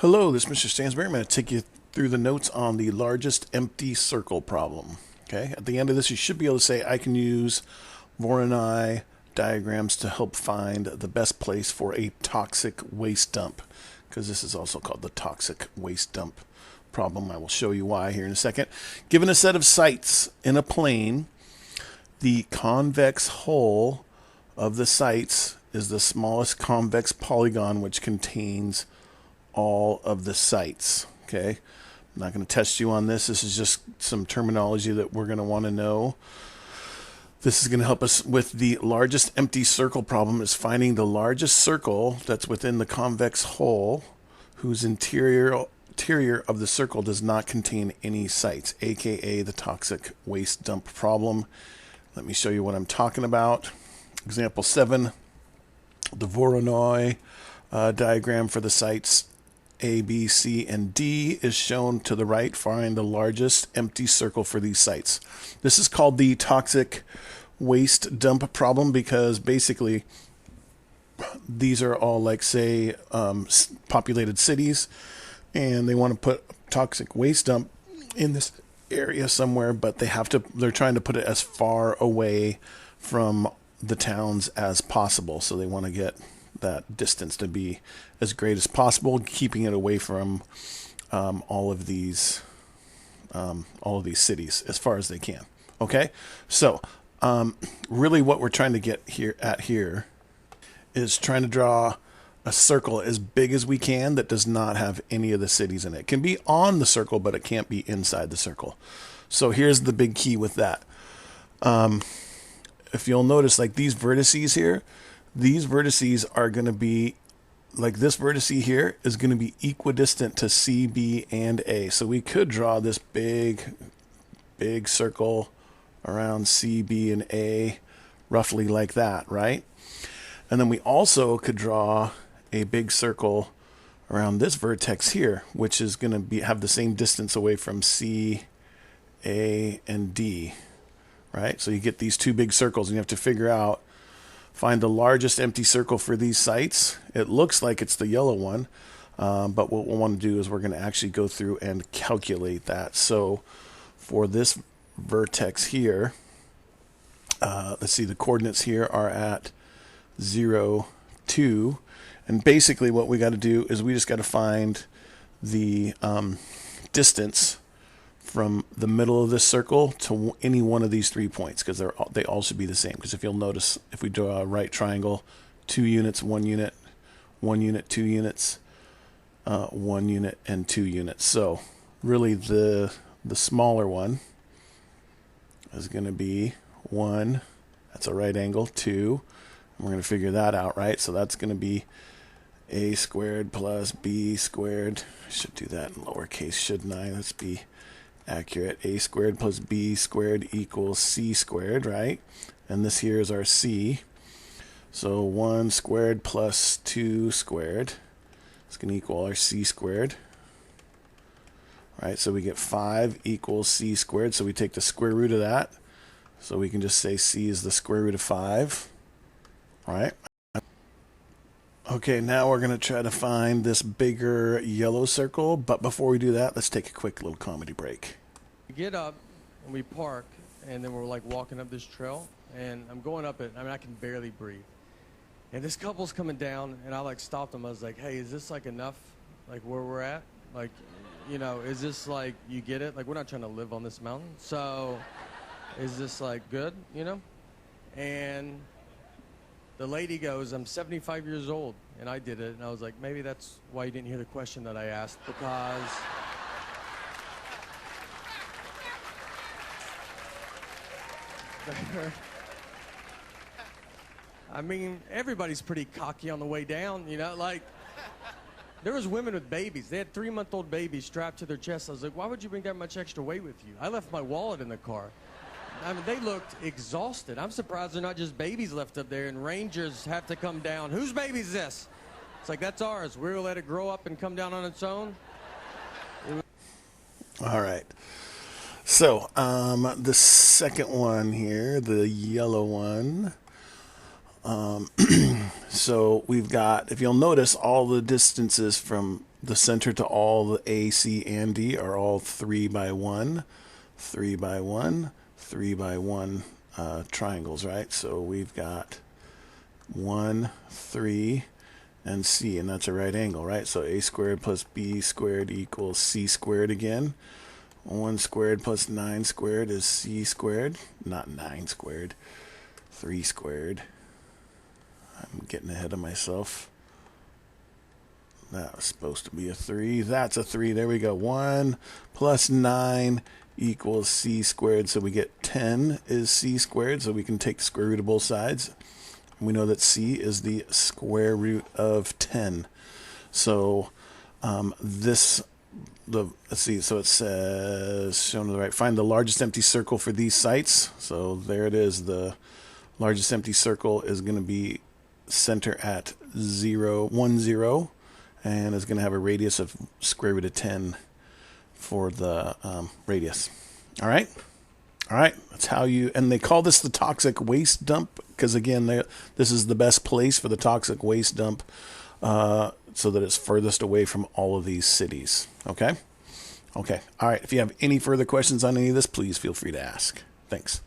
Hello, this is Mr. Stansbury. I'm going to take you through the notes on the largest empty circle problem. Okay, at the end of this, you should be able to say, I can use Voronoi diagrams to help find the best place for a toxic waste dump, because this is also called the toxic waste dump problem. I will show you why here in a second. Given a set of sites in a plane, the convex hull of the sites is the smallest convex polygon which contains all of the sites. Okay, I'm not going to test you on this. This is just some terminology that we're going to want to know. This is going to help us with the largest empty circle problem, is finding the largest circle that's within the convex hull whose interior of the circle does not contain any sites, aka the toxic waste dump problem. Let me show you what I'm talking about. Example 7, the Voronoi diagram for the sites A, B, C, and D is shown to the right. Find the largest empty circle for these sites. This is called the toxic waste dump problem because basically these are all, like, say, populated cities, and they want to put toxic waste dump in this area somewhere, but they're trying to put it as far away from the towns as possible. So they want to get that distance to be as great as possible, keeping it away from all of these cities as far as they can. Okay, so really what we're trying to get here is trying to draw a circle as big as we can that does not have any of the cities in it. It can be on the circle, but it can't be inside the circle. So here's the big key with that. If you'll notice, like these vertices here, these vertices are going to be, like this vertice here is going to be equidistant to C, B, and A. So we could draw this big circle around C, B, and A, roughly like that, right? And then we also could draw a big circle around this vertex here, which is going to have the same distance away from C, A, and D, right? So you get these two big circles, and you have to find the largest empty circle for these sites. It looks like it's the yellow one, but what we'll want to do is we're going to actually go through and calculate that. So for this vertex here, let's see, the coordinates here are at 0, 2, and basically what we got to do is we just got to find the distance from the middle of this circle to any one of these 3 points, because they all should be the same. Because if you'll notice, if we draw a right triangle, 2 units, 1 unit, 1 unit, 2 units, 1 unit, and 2 units. So really the smaller one is going to be 1, that's a right angle, 2, and we're going to figure that out, right? So that's going to be a squared plus b squared. I should do that in lowercase, shouldn't I? Let's be accurate. A squared plus b squared equals c squared, right? And this here is our c. So 1 squared plus 2 squared is going to equal our c squared. Right, so we get 5 equals c squared. So we take the square root of that. So we can just say c is the square root of 5. All right. Okay, now we're going to try to find this bigger yellow circle, but before we do that, let's take a quick little comedy break. We get up and we park, and then we're like walking up this trail, and I'm going up it. I mean, I can barely breathe. And this couple's coming down, and I like stopped them. I was like, hey, is this like enough, like where we're at? Like, you know, is this like, you get it? Like, we're not trying to live on this mountain. So is this like good, you know? And the lady goes, I'm 75 years old, and I did it. And I was like, maybe that's why you didn't hear the question that I asked, because I mean, everybody's pretty cocky on the way down, you know? Like, there was women with babies. They had 3-month-old babies strapped to their chests. I was like, why would you bring that much extra weight with you? I left my wallet in the car. I mean, they looked exhausted. I'm surprised they're not just babies left up there, and rangers have to come down. Whose baby is this? It's like, that's ours. We're going to let it grow up and come down on its own. All right. So the second one here, the yellow one, So we've got, if you'll notice, all the distances from the center to all the A, C, and D are all 3 by 1, 3 by 1, 3 by 1 triangles, right? So we've got 1, 3, and C, and that's a right angle, right? So A squared plus B squared equals C squared again. 1 squared plus 9 squared is C squared, not 9 squared, 3 squared. I'm getting ahead of myself. That was supposed to be a 3. That's a 3. There we go. 1 plus 9 equals C squared. So we get 10 is C squared. So we can take the square root of both sides. We know that C is the square root of 10. So let's see. So it says, shown to the right, find the largest empty circle for these sites. So there it is. The largest empty circle is going to be center at 0, 1, 0. And it's going to have a radius of square root of 10 for the radius. All right? All right. That's how you... And they call this the toxic waste dump because, again, this is the best place for the toxic waste dump so that it's furthest away from all of these cities. Okay? Okay. All right. If you have any further questions on any of this, please feel free to ask. Thanks.